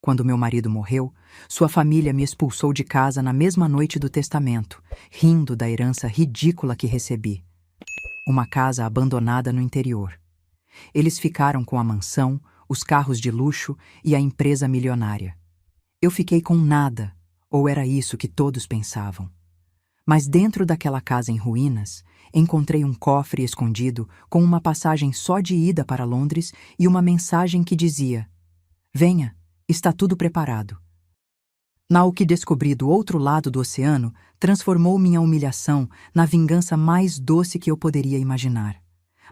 Quando meu marido morreu, sua família me expulsou de casa na mesma noite do testamento, rindo da herança ridícula que recebi. Uma casa abandonada no interior. Eles ficaram com a mansão, os carros de luxo e a empresa milionária. Eu fiquei com nada, ou era isso que todos pensavam. Mas dentro daquela casa em ruínas, encontrei um cofre escondido com uma passagem só de ida para Londres e uma mensagem que dizia: "Venha, está tudo preparado." O que descobri do outro lado do oceano transformou minha humilhação na vingança mais doce que eu poderia imaginar.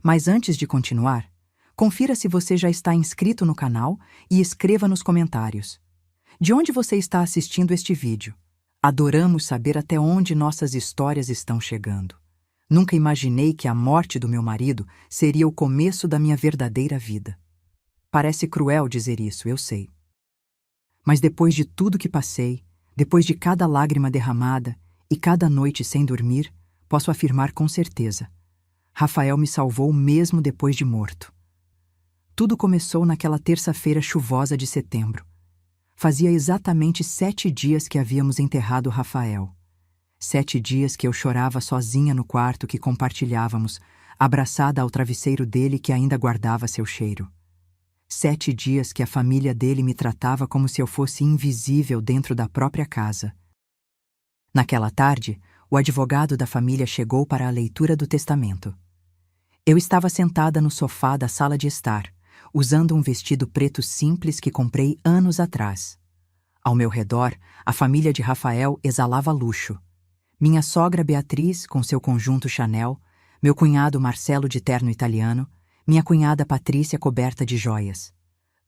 Mas antes de continuar, confira se você já está inscrito no canal e escreva nos comentários. De onde você está assistindo este vídeo? Adoramos saber até onde nossas histórias estão chegando. Nunca imaginei que a morte do meu marido seria o começo da minha verdadeira vida. Parece cruel dizer isso, eu sei. Mas depois de tudo que passei, depois de cada lágrima derramada e cada noite sem dormir, posso afirmar com certeza: Rafael me salvou mesmo depois de morto. Tudo começou naquela terça-feira chuvosa de setembro. Fazia exatamente 7 dias que havíamos enterrado Rafael. 7 dias que eu chorava sozinha no quarto que compartilhávamos, abraçada ao travesseiro dele que ainda guardava seu cheiro. 7 dias que a família dele me tratava como se eu fosse invisível dentro da própria casa. Naquela tarde, o advogado da família chegou para a leitura do testamento. Eu estava sentada no sofá da sala de estar, usando um vestido preto simples que comprei anos atrás. Ao meu redor, a família de Rafael exalava luxo. Minha sogra Beatriz, com seu conjunto Chanel, meu cunhado Marcelo de terno italiano, minha cunhada Patrícia coberta de joias.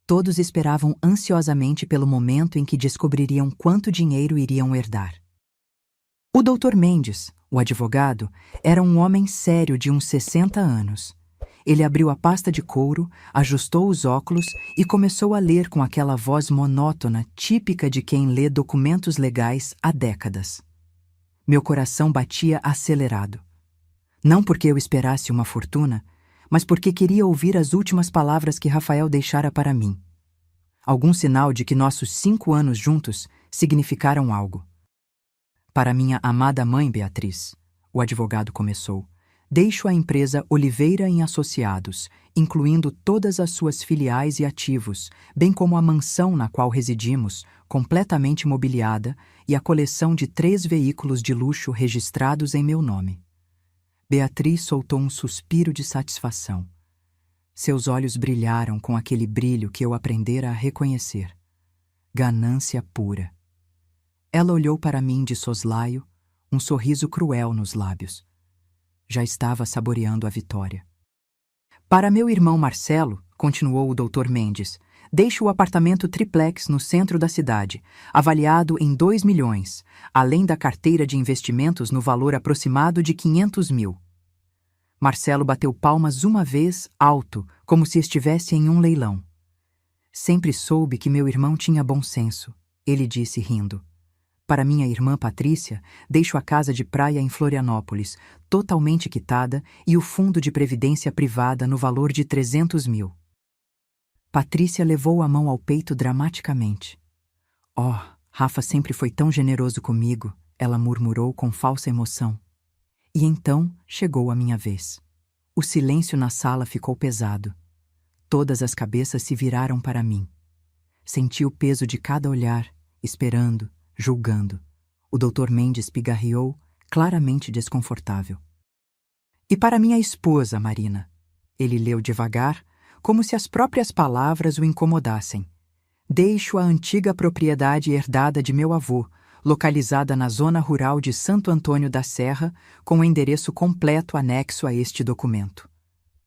Todos esperavam ansiosamente pelo momento em que descobririam quanto dinheiro iriam herdar. O Dr. Mendes, o advogado, era um homem sério de uns 60 anos. Ele abriu a pasta de couro, ajustou os óculos e começou a ler com aquela voz monótona típica de quem lê documentos legais há décadas. Meu coração batia acelerado. Não porque eu esperasse uma fortuna, mas porque queria ouvir as últimas palavras que Rafael deixara para mim. Algum sinal de que nossos 5 anos juntos significaram algo. Para minha amada mãe Beatriz, o advogado começou, deixo a empresa Oliveira em Associados, incluindo todas as suas filiais e ativos, bem como a mansão na qual residimos, completamente mobiliada, e a coleção de 3 veículos de luxo registrados em meu nome. Beatriz soltou um suspiro de satisfação. Seus olhos brilharam com aquele brilho que eu aprendera a reconhecer. Ganância pura. Ela olhou para mim de soslaio, um sorriso cruel nos lábios. Já estava saboreando a vitória. Para meu irmão Marcelo, continuou o Dr. Mendes, deixo o apartamento triplex no centro da cidade, avaliado em 2 milhões, além da carteira de investimentos no valor aproximado de 500 mil. Marcelo bateu palmas uma vez, alto, como se estivesse em um leilão. Sempre soube que meu irmão tinha bom senso, ele disse rindo. Para minha irmã Patrícia, deixo a casa de praia em Florianópolis, totalmente quitada, e o fundo de previdência privada no valor de 300 mil. Patrícia levou a mão ao peito dramaticamente. Oh, Rafa sempre foi tão generoso comigo, ela murmurou com falsa emoção. E então chegou a minha vez. O silêncio na sala ficou pesado. Todas as cabeças se viraram para mim. Senti o peso de cada olhar, esperando, julgando. O Dr. Mendes pigarreou, claramente desconfortável. E para minha esposa, Marina. Ele leu devagar, como se as próprias palavras o incomodassem. Deixo a antiga propriedade herdada de meu avô, localizada na zona rural de Santo Antônio da Serra, com o endereço completo anexo a este documento.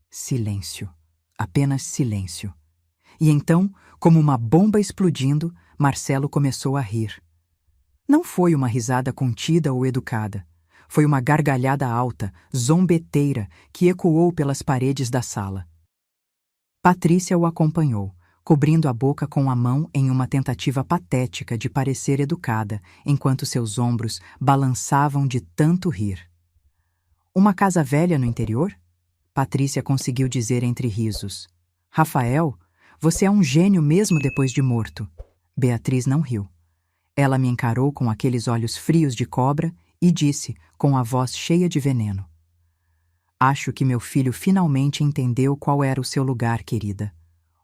Silêncio. Apenas silêncio. E então, como uma bomba explodindo, Marcelo começou a rir. Não foi uma risada contida ou educada. Foi uma gargalhada alta, zombeteira, que ecoou pelas paredes da sala. Patrícia o acompanhou, cobrindo a boca com a mão em uma tentativa patética de parecer educada, enquanto seus ombros balançavam de tanto rir. Uma casa velha no interior? Patrícia conseguiu dizer entre risos. Rafael, você é um gênio mesmo depois de morto. Beatriz não riu. Ela me encarou com aqueles olhos frios de cobra e disse, com a voz cheia de veneno: Acho que meu filho finalmente entendeu qual era o seu lugar, querida.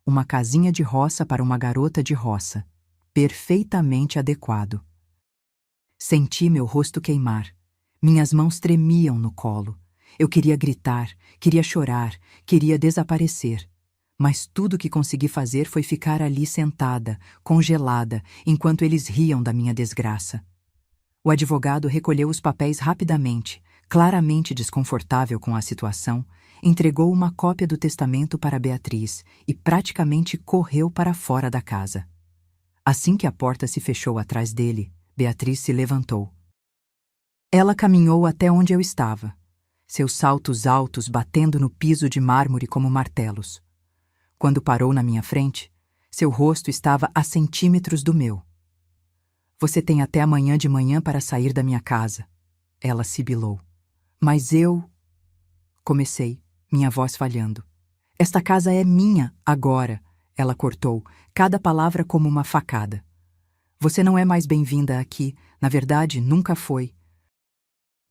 Uma casinha de roça para uma garota de roça. Perfeitamente adequado. Senti meu rosto queimar. Minhas mãos tremiam no colo. Eu queria gritar, queria chorar, queria desaparecer. Mas tudo que consegui fazer foi ficar ali sentada, congelada, enquanto eles riam da minha desgraça. O advogado recolheu os papéis rapidamente, claramente desconfortável com a situação, entregou uma cópia do testamento para Beatriz e praticamente correu para fora da casa. Assim que a porta se fechou atrás dele, Beatriz se levantou. Ela caminhou até onde eu estava, seus saltos altos batendo no piso de mármore como martelos. Quando parou na minha frente, seu rosto estava a centímetros do meu. Você tem até amanhã de manhã para sair da minha casa, ela sibilou. Mas eu... Comecei, minha voz falhando. Esta casa é minha agora, ela cortou, cada palavra como uma facada. Você não é mais bem-vinda aqui, na verdade, nunca foi.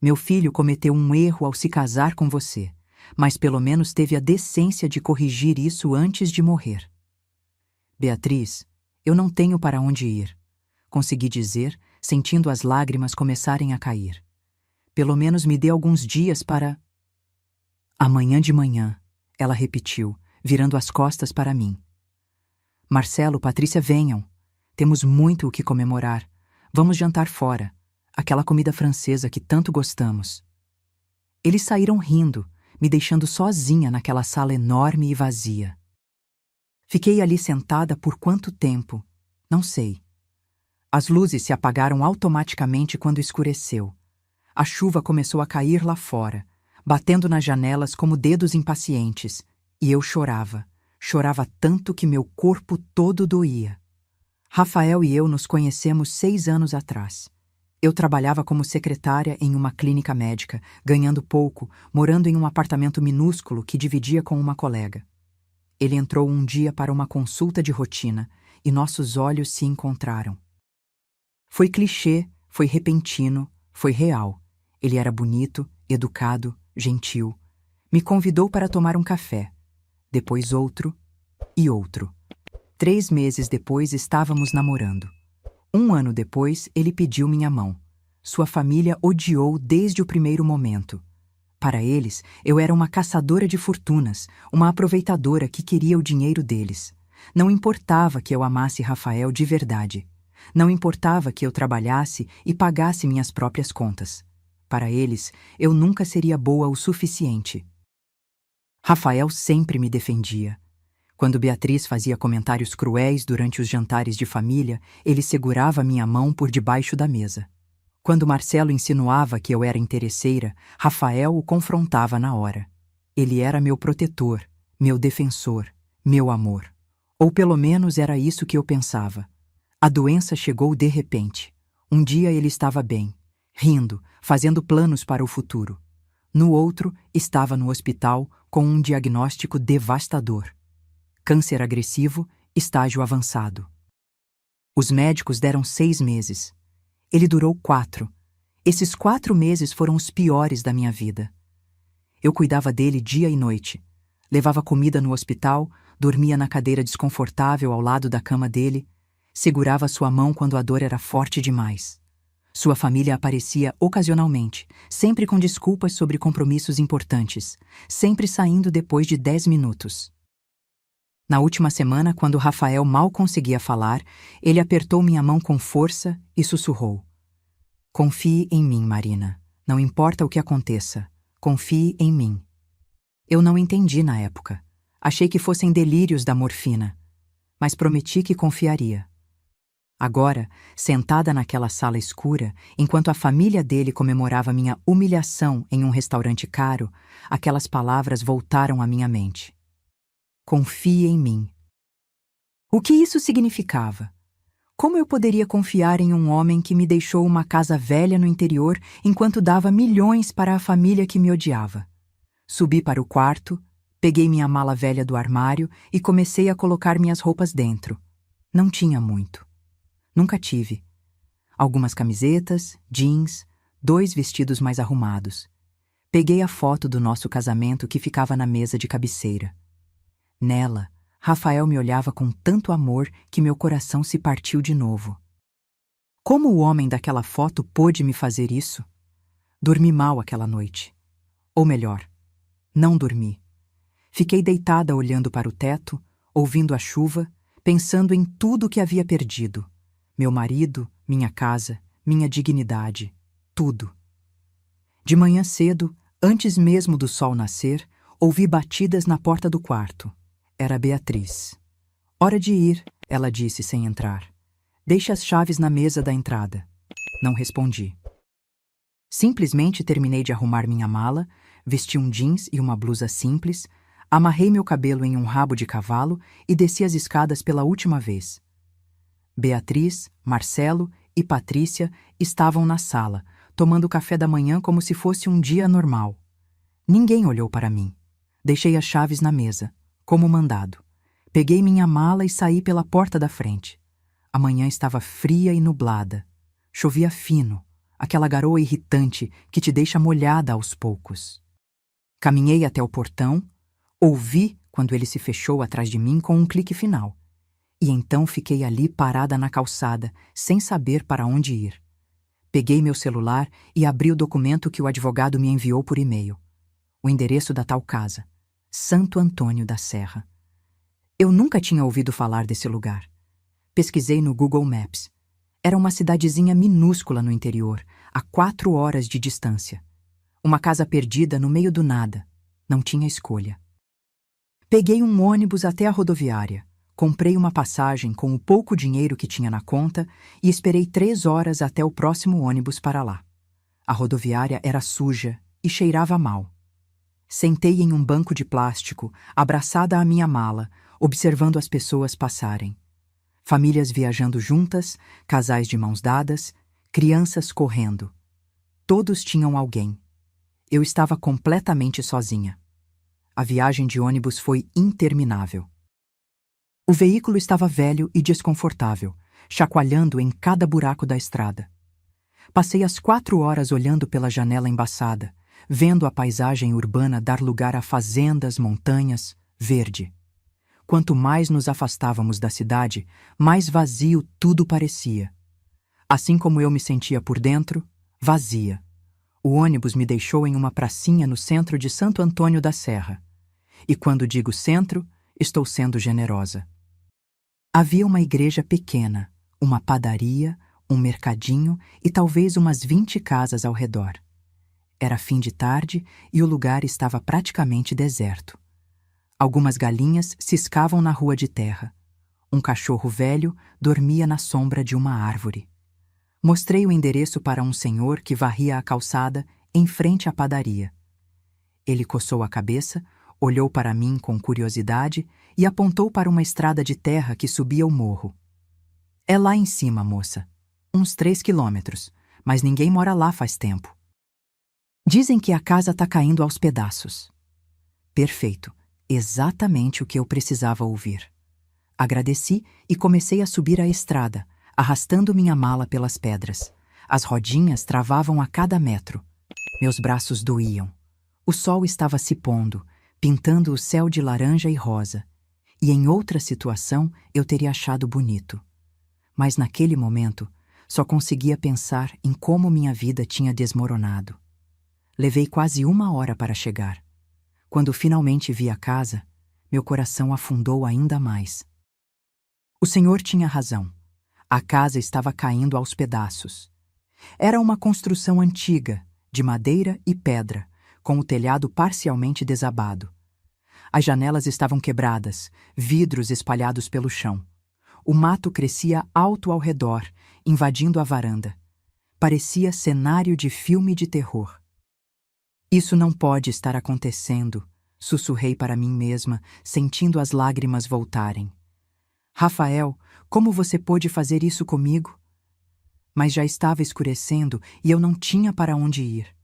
Meu filho cometeu um erro ao se casar com você, mas pelo menos teve a decência de corrigir isso antes de morrer. Beatriz, eu não tenho para onde ir, consegui dizer, sentindo as lágrimas começarem a cair. Pelo menos me dê alguns dias para... Amanhã de manhã, ela repetiu, virando as costas para mim. Marcelo, Patrícia, venham. Temos muito o que comemorar. Vamos jantar fora. Aquela comida francesa que tanto gostamos. Eles saíram rindo, me deixando sozinha naquela sala enorme e vazia. Fiquei ali sentada por quanto tempo? Não sei. As luzes se apagaram automaticamente quando escureceu. A chuva começou a cair lá fora, batendo nas janelas como dedos impacientes, e eu chorava. Chorava tanto que meu corpo todo doía. Rafael e eu nos conhecemos 6 anos atrás. Eu trabalhava como secretária em uma clínica médica, ganhando pouco, morando em um apartamento minúsculo que dividia com uma colega. Ele entrou um dia para uma consulta de rotina e nossos olhos se encontraram. Foi clichê, foi repentino, foi real. Ele era bonito, educado, gentil. Me convidou para tomar um café. Depois outro e outro. 3 meses depois estávamos namorando. 1 ano depois, ele pediu minha mão. Sua família odiou desde o primeiro momento. Para eles, eu era uma caçadora de fortunas, uma aproveitadora que queria o dinheiro deles. Não importava que eu amasse Rafael de verdade. Não importava que eu trabalhasse e pagasse minhas próprias contas. Para eles, eu nunca seria boa o suficiente. Rafael sempre me defendia. Quando Beatriz fazia comentários cruéis durante os jantares de família, ele segurava minha mão por debaixo da mesa. Quando Marcelo insinuava que eu era interesseira, Rafael o confrontava na hora. Ele era meu protetor, meu defensor, meu amor. Ou pelo menos era isso que eu pensava. A doença chegou de repente. Um dia ele estava bem, rindo, fazendo planos para o futuro. No outro, estava no hospital com um diagnóstico devastador. Câncer agressivo, estágio avançado. Os médicos deram 6 meses. Ele durou 4. Esses 4 meses foram os piores da minha vida. Eu cuidava dele dia e noite. Levava comida no hospital, dormia na cadeira desconfortável ao lado da cama dele, segurava sua mão quando a dor era forte demais. Sua família aparecia ocasionalmente, sempre com desculpas sobre compromissos importantes, sempre saindo depois de 10 minutos. Na última semana, quando Rafael mal conseguia falar, ele apertou minha mão com força e sussurrou: Confie em mim, Marina. Não importa o que aconteça. Confie em mim. Eu não entendi na época. Achei que fossem delírios da morfina. Mas prometi que confiaria. Agora, sentada naquela sala escura, enquanto a família dele comemorava minha humilhação em um restaurante caro, aquelas palavras voltaram à minha mente. Confie em mim. O que isso significava? Como eu poderia confiar em um homem que me deixou uma casa velha no interior enquanto dava milhões para a família que me odiava? Subi para o quarto, peguei minha mala velha do armário e comecei a colocar minhas roupas dentro. Não tinha muito. Nunca tive. Algumas camisetas, jeans, 2 vestidos mais arrumados. Peguei a foto do nosso casamento que ficava na mesa de cabeceira. Nela, Rafael me olhava com tanto amor que meu coração se partiu de novo. Como o homem daquela foto pôde me fazer isso? Dormi mal aquela noite. Ou melhor, não dormi. Fiquei deitada olhando para o teto, ouvindo a chuva, pensando em tudo que havia perdido. Meu marido, minha casa, minha dignidade, tudo. De manhã cedo, antes mesmo do sol nascer, ouvi batidas na porta do quarto. Era Beatriz. Hora de ir, ela disse sem entrar. Deixe as chaves na mesa da entrada. Não respondi. Simplesmente terminei de arrumar minha mala, vesti um jeans e uma blusa simples, amarrei meu cabelo em um rabo de cavalo e desci as escadas pela última vez. Beatriz, Marcelo e Patrícia estavam na sala, tomando café da manhã como se fosse um dia normal. Ninguém olhou para mim. Deixei as chaves na mesa, como mandado. Peguei minha mala e saí pela porta da frente. A manhã estava fria e nublada. Chovia fino, aquela garoa irritante que te deixa molhada aos poucos. Caminhei até o portão, ouvi quando ele se fechou atrás de mim com um clique final. E então fiquei ali parada na calçada, sem saber para onde ir. Peguei meu celular e abri o documento que o advogado me enviou por e-mail. O endereço da tal casa, Santo Antônio da Serra. Eu nunca tinha ouvido falar desse lugar. Pesquisei no Google Maps. Era uma cidadezinha minúscula no interior, a 4 horas de distância. Uma casa perdida no meio do nada. Não tinha escolha. Peguei um ônibus até a rodoviária. Comprei uma passagem com o pouco dinheiro que tinha na conta e esperei 3 horas até o próximo ônibus para lá. A rodoviária era suja e cheirava mal. Sentei em um banco de plástico, abraçada à minha mala, observando as pessoas passarem. Famílias viajando juntas, casais de mãos dadas, crianças correndo. Todos tinham alguém. Eu estava completamente sozinha. A viagem de ônibus foi interminável. O veículo estava velho e desconfortável, chacoalhando em cada buraco da estrada. Passei as 4 horas olhando pela janela embaçada, vendo a paisagem urbana dar lugar a fazendas, montanhas, verde. Quanto mais nos afastávamos da cidade, mais vazio tudo parecia. Assim como eu me sentia por dentro, vazia. O ônibus me deixou em uma pracinha no centro de Santo Antônio da Serra. E quando digo centro, estou sendo generosa. Havia uma igreja pequena, uma padaria, um mercadinho e talvez umas 20 casas ao redor. Era fim de tarde e o lugar estava praticamente deserto. Algumas galinhas ciscavam na rua de terra. Um cachorro velho dormia na sombra de uma árvore. Mostrei o endereço para um senhor que varria a calçada em frente à padaria. Ele coçou a cabeça, olhou para mim com curiosidade e apontou para uma estrada de terra que subia o morro. É lá em cima, moça. Uns 3 quilômetros, mas ninguém mora lá faz tempo. Dizem que a casa está caindo aos pedaços. Perfeito. Exatamente o que eu precisava ouvir. Agradeci e comecei a subir a estrada, arrastando minha mala pelas pedras. As rodinhas travavam a cada metro. Meus braços doíam. O sol estava se pondo, pintando o céu de laranja e rosa. E em outra situação eu teria achado bonito. Mas naquele momento, só conseguia pensar em como minha vida tinha desmoronado. Levei quase 1 hora para chegar. Quando finalmente vi a casa, meu coração afundou ainda mais. O senhor tinha razão. A casa estava caindo aos pedaços. Era uma construção antiga, de madeira e pedra, com o telhado parcialmente desabado. As janelas estavam quebradas, vidros espalhados pelo chão. O mato crescia alto ao redor, invadindo a varanda. Parecia cenário de filme de terror. Isso não pode estar acontecendo, sussurrei para mim mesma, sentindo as lágrimas voltarem. Rafael, como você pôde fazer isso comigo? Mas já estava escurecendo e eu não tinha para onde ir.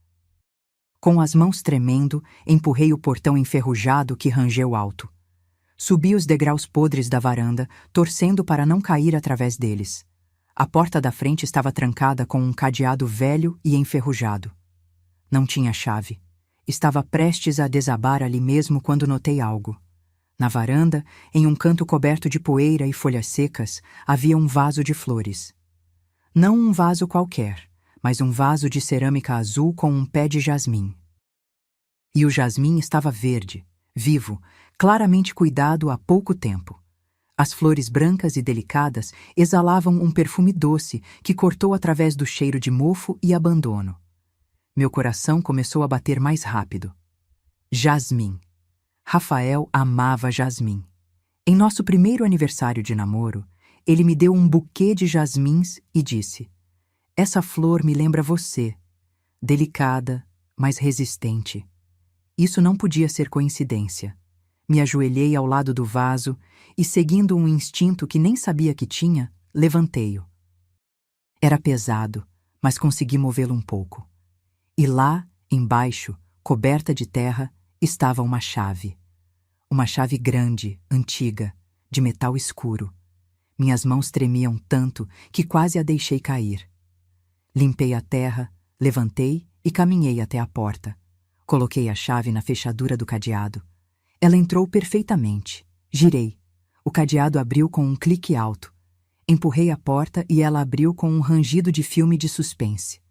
Com as mãos tremendo, empurrei o portão enferrujado que rangeu alto. Subi os degraus podres da varanda, torcendo para não cair através deles. A porta da frente estava trancada com um cadeado velho e enferrujado. Não tinha chave. Estava prestes a desabar ali mesmo quando notei algo. Na varanda, em um canto coberto de poeira e folhas secas, havia um vaso de flores. Não um vaso qualquer, mas um vaso de cerâmica azul com um pé de jasmim. E o jasmim estava verde, vivo, claramente cuidado há pouco tempo. As flores brancas e delicadas exalavam um perfume doce que cortou através do cheiro de mofo e abandono. Meu coração começou a bater mais rápido. Jasmim. Rafael amava jasmim. Em nosso primeiro aniversário de namoro, ele me deu um buquê de jasmins e disse: "Essa flor me lembra você, delicada, mas resistente." Isso não podia ser coincidência. Me ajoelhei ao lado do vaso e, seguindo um instinto que nem sabia que tinha, levantei-o. Era pesado, mas consegui movê-lo um pouco. E lá, embaixo, coberta de terra, estava uma chave. Uma chave grande, antiga, de metal escuro. Minhas mãos tremiam tanto que quase a deixei cair. Limpei a terra, levantei e caminhei até a porta. Coloquei a chave na fechadura do cadeado. Ela entrou perfeitamente. Girei. O cadeado abriu com um clique alto. Empurrei a porta e ela abriu com um rangido de filme de suspense.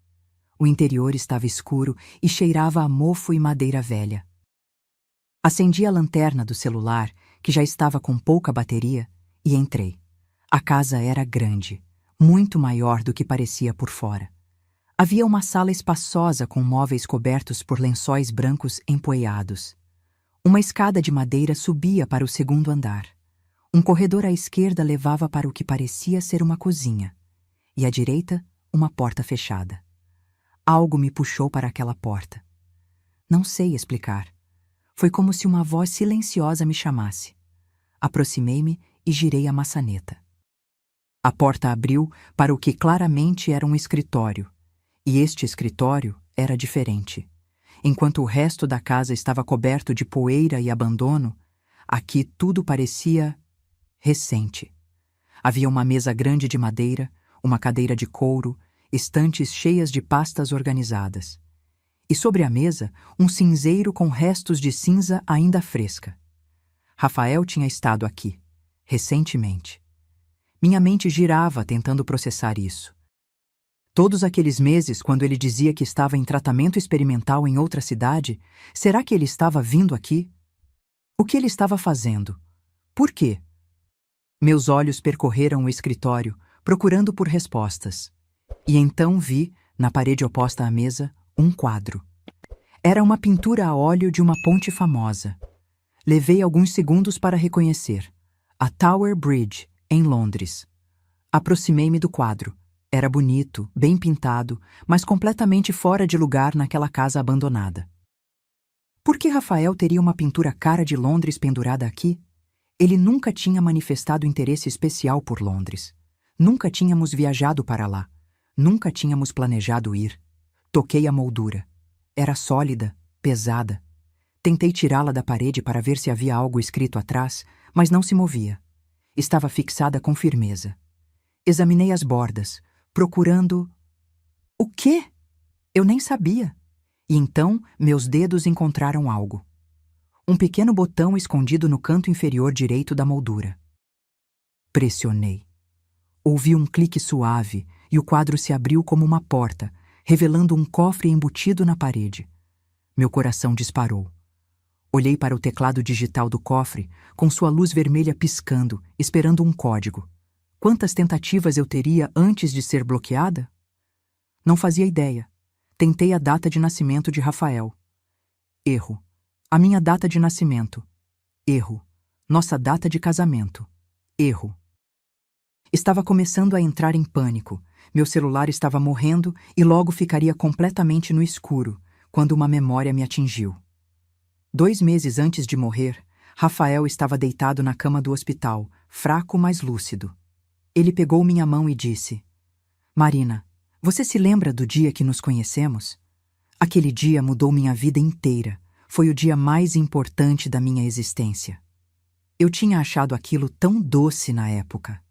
O interior estava escuro e cheirava a mofo e madeira velha. Acendi a lanterna do celular, que já estava com pouca bateria, e entrei. A casa era grande, muito maior do que parecia por fora. Havia uma sala espaçosa com móveis cobertos por lençóis brancos empoeirados. Uma escada de madeira subia para o segundo andar. Um corredor à esquerda levava para o que parecia ser uma cozinha, e à direita, uma porta fechada. Algo me puxou para aquela porta. Não sei explicar. Foi como se uma voz silenciosa me chamasse. Aproximei-me e girei a maçaneta. A porta abriu para o que claramente era um escritório, e este escritório era diferente. Enquanto o resto da casa estava coberto de poeira e abandono, aqui tudo parecia recente. Havia uma mesa grande de madeira, uma cadeira de couro, estantes cheias de pastas organizadas. E sobre a mesa, um cinzeiro com restos de cinza ainda fresca. Rafael tinha estado aqui, recentemente. Minha mente girava tentando processar isso. Todos aqueles meses, quando ele dizia que estava em tratamento experimental em outra cidade, será que ele estava vindo aqui? O que ele estava fazendo? Por quê? Meus olhos percorreram o escritório, procurando por respostas. E então vi, na parede oposta à mesa, um quadro. Era uma pintura a óleo de uma ponte famosa. Levei alguns segundos para reconhecer. A Tower Bridge, em Londres. Aproximei-me do quadro. Era bonito, bem pintado, mas completamente fora de lugar naquela casa abandonada. Por que Rafael teria uma pintura cara de Londres pendurada aqui? Ele nunca tinha manifestado interesse especial por Londres. Nunca tínhamos viajado para lá. Nunca tínhamos planejado ir. Toquei a moldura. Era sólida, pesada. Tentei tirá-la da parede para ver se havia algo escrito atrás, mas não se movia. Estava fixada com firmeza. Examinei as bordas, procurando... O quê? Eu nem sabia. E então meus dedos encontraram algo. Um pequeno botão escondido no canto inferior direito da moldura. Pressionei. Ouvi um clique suave e o quadro se abriu como uma porta, revelando um cofre embutido na parede. Meu coração disparou. Olhei para o teclado digital do cofre, com sua luz vermelha piscando, esperando um código. Quantas tentativas eu teria antes de ser bloqueada? Não fazia ideia. Tentei a data de nascimento de Rafael. Erro. A minha data de nascimento. Erro. Nossa data de casamento. Erro. Estava começando a entrar em pânico. Meu celular estava morrendo e logo ficaria completamente no escuro, quando uma memória me atingiu. 2 meses antes de morrer, Rafael estava deitado na cama do hospital, fraco, mas lúcido. Ele pegou minha mão e disse: "Marina, você se lembra do dia que nos conhecemos? Aquele dia mudou minha vida inteira. Foi o dia mais importante da minha existência." Eu tinha achado aquilo tão doce na época.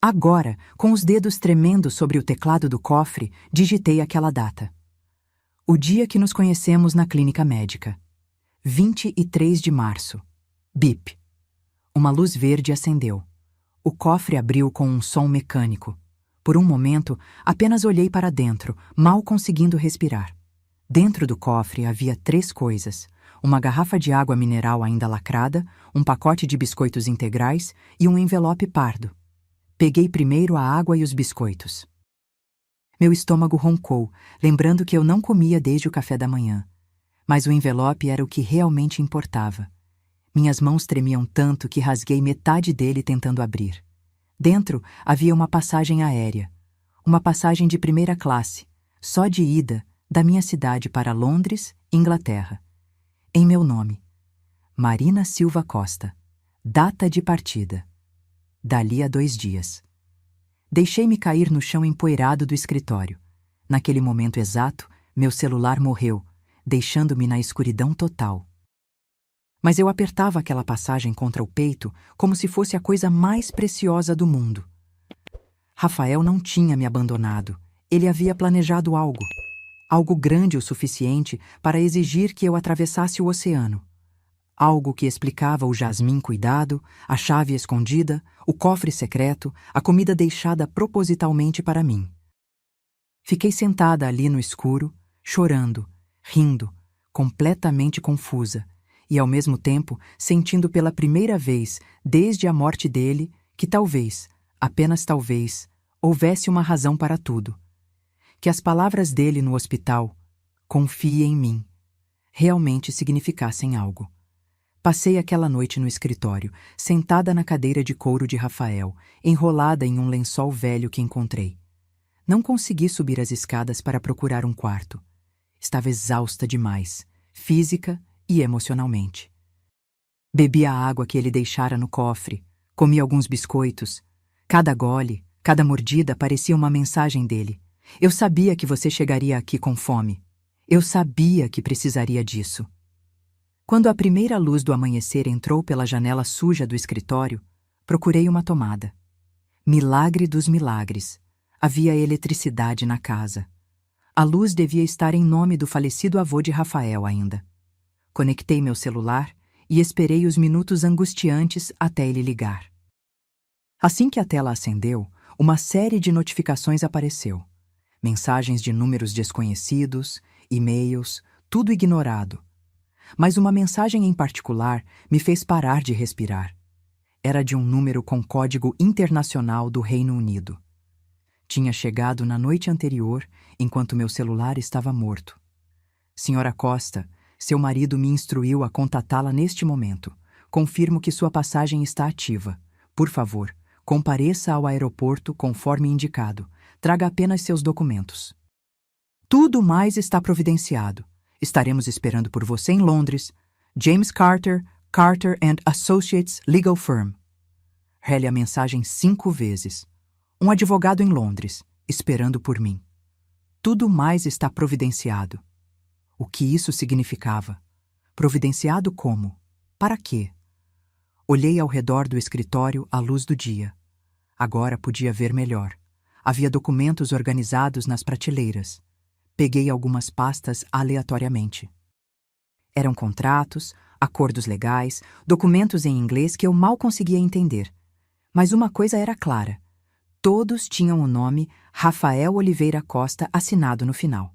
Agora, com os dedos tremendo sobre o teclado do cofre, digitei aquela data. O dia que nos conhecemos na clínica médica. 23 de março. Bip. Uma luz verde acendeu. O cofre abriu com um som mecânico. Por um momento, apenas olhei para dentro, mal conseguindo respirar. Dentro do cofre havia 3 coisas: uma garrafa de água mineral ainda lacrada, um pacote de biscoitos integrais e um envelope pardo. Peguei primeiro a água e os biscoitos. Meu estômago roncou, lembrando que eu não comia desde o café da manhã. Mas o envelope era o que realmente importava. Minhas mãos tremiam tanto que rasguei metade dele tentando abrir. Dentro havia uma passagem aérea. Uma passagem de primeira classe, só de ida, da minha cidade para Londres, Inglaterra. Em meu nome. Marina Silva Costa. Data de partida. Dali a 2 dias. Deixei-me cair no chão empoeirado do escritório. Naquele momento exato, meu celular morreu, deixando-me na escuridão total. Mas eu apertava aquela passagem contra o peito como se fosse a coisa mais preciosa do mundo. Rafael não tinha me abandonado. Ele havia planejado algo. Algo grande o suficiente para exigir que eu atravessasse o oceano. Algo que explicava o jasmim cuidado, a chave escondida, o cofre secreto, a comida deixada propositalmente para mim. Fiquei sentada ali no escuro, chorando, rindo, completamente confusa, e ao mesmo tempo sentindo pela primeira vez, desde a morte dele, que talvez, apenas talvez, houvesse uma razão para tudo. Que as palavras dele no hospital, "confie em mim", realmente significassem algo. Passei aquela noite no escritório, sentada na cadeira de couro de Rafael, enrolada em um lençol velho que encontrei. Não consegui subir as escadas para procurar um quarto. Estava exausta demais, física e emocionalmente. Bebi a água que ele deixara no cofre, comi alguns biscoitos. Cada gole, cada mordida parecia uma mensagem dele. Eu sabia que você chegaria aqui com fome. Eu sabia que precisaria disso. Quando a primeira luz do amanhecer entrou pela janela suja do escritório, procurei uma tomada. Milagre dos milagres. Havia eletricidade na casa. A luz devia estar em nome do falecido avô de Rafael ainda. Conectei meu celular e esperei os minutos angustiantes até ele ligar. Assim que a tela acendeu, uma série de notificações apareceu. Mensagens de números desconhecidos, e-mails, tudo ignorado. Mas uma mensagem em particular me fez parar de respirar. Era de um número com código internacional do Reino Unido. Tinha chegado na noite anterior, enquanto meu celular estava morto. Senhora Costa, seu marido me instruiu a contatá-la neste momento. Confirmo que sua passagem está ativa. Por favor, compareça ao aeroporto conforme indicado. Traga apenas seus documentos. Tudo mais está providenciado. Estaremos esperando por você em Londres. James Carter, Carter & Associates Legal Firm. Rele a mensagem 5 vezes. Um advogado em Londres, esperando por mim. Tudo mais está providenciado. O que isso significava? Providenciado como? Para quê? Olhei ao redor do escritório à luz do dia. Agora podia ver melhor. Havia documentos organizados nas prateleiras. Peguei algumas pastas aleatoriamente. Eram contratos, acordos legais, documentos em inglês que eu mal conseguia entender. Mas uma coisa era clara. Todos tinham o nome Rafael Oliveira Costa assinado no final.